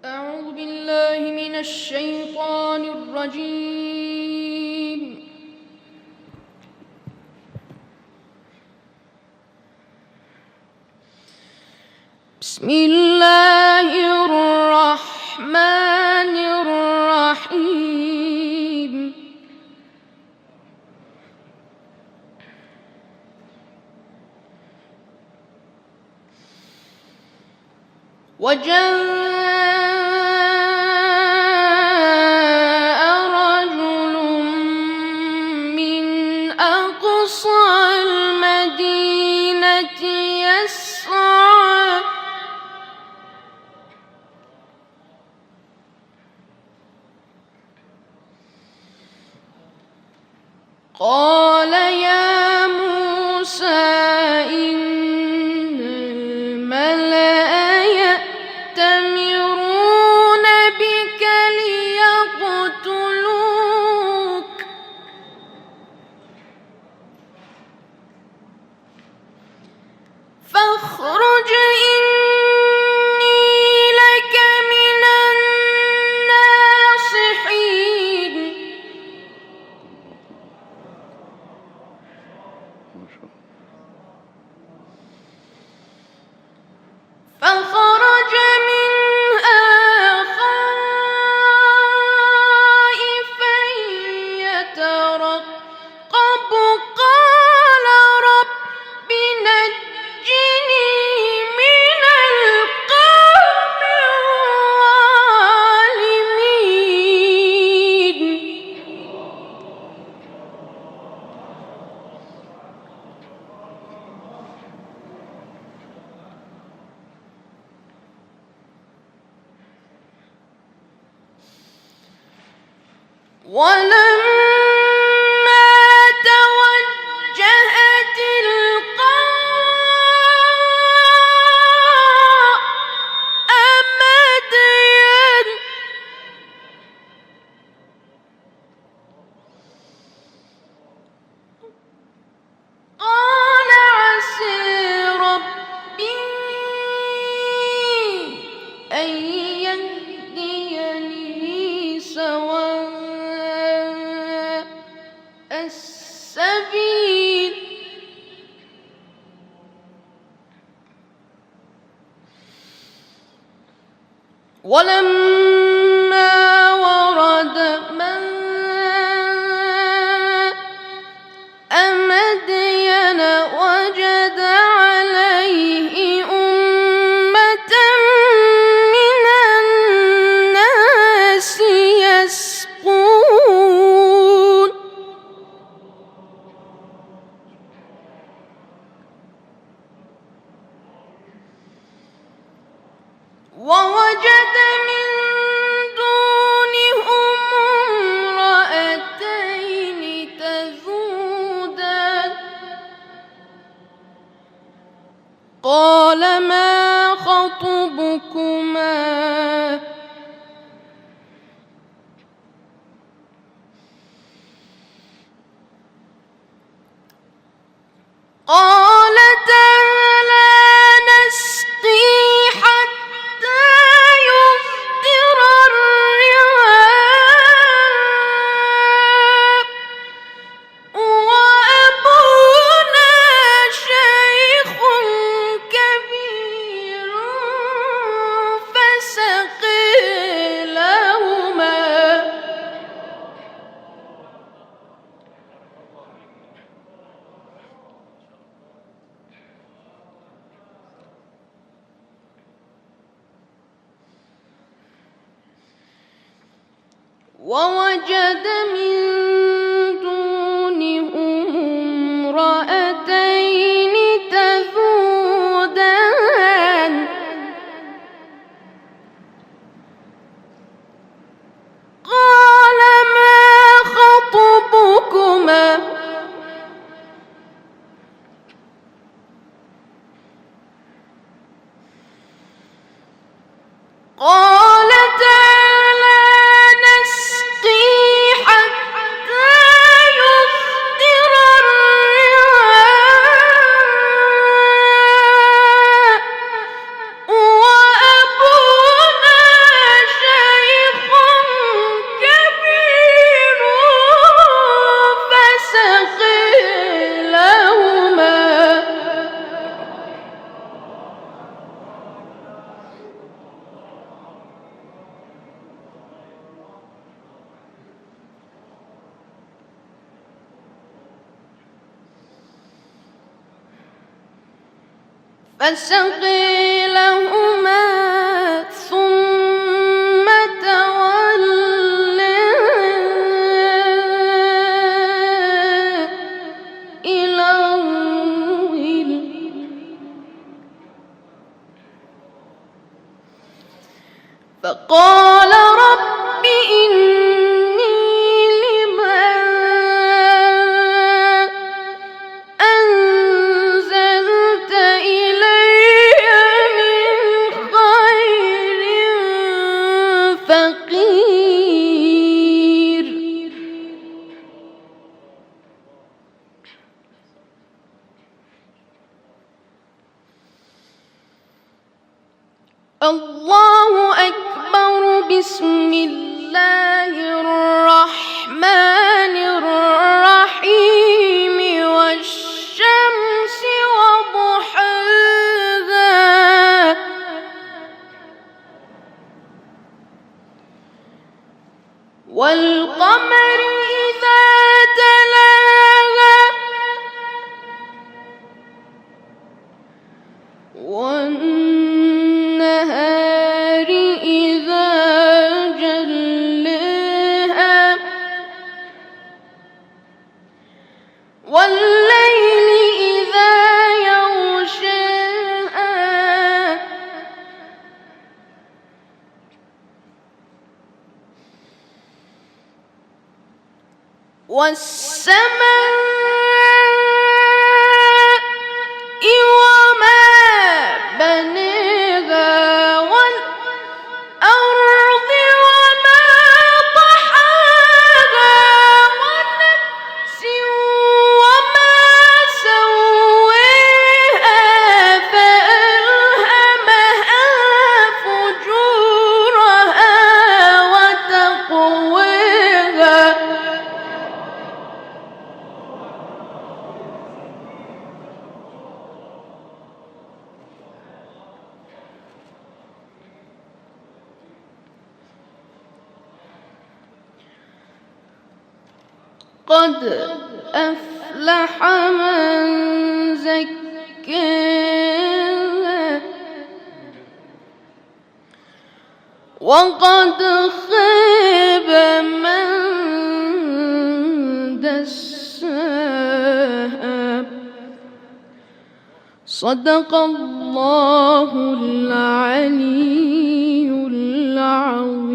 أعوذ بالله من الشيطان الرجيم. بسم الله الرحمن الرحيم. وجاء رجل من أقصى المدينة يسعى قال يا موسى إن الملأ يأتمرون بك ليقتلوك فاخرج إني لك من الناصحين. فخرج منها خائفا يترقب قال رب نجني من القوم الظالمين. ولما توجه تلقاء مدين قال عسى ربي أن يهديني سواء السبيل. ولما ورد ماء مدين وجد عليه أمة من الناس يسقون ووجد من دونهم امرأتين تذودان قال ما خطبكما قالتا لا نسقي حتى يصدر الرعاء وأبونا شيخ كبير فسقي لهما ووجد من دونهم امرأتين تذودان قال ما خطبكما قالتا لا نسقي حتى يصدر الرعاء وأبونا فسقي لهما ثم تولى إلى الظل فقال رب إني لما أنزلت إلي من خير فقير الله أكبر. بسم الله الرحمن الرحيم والشمس وضحاها والقمر إذا تلاها والنهار إذا جلاها والليل إذا يغشاها والسماء وما بناها والأرض وما طحاها ونفس وما سواها فألهمها فجورها وتقواها قد أفلح من زكاها وقد خاب من دساها. صدق الله العلي العظيم.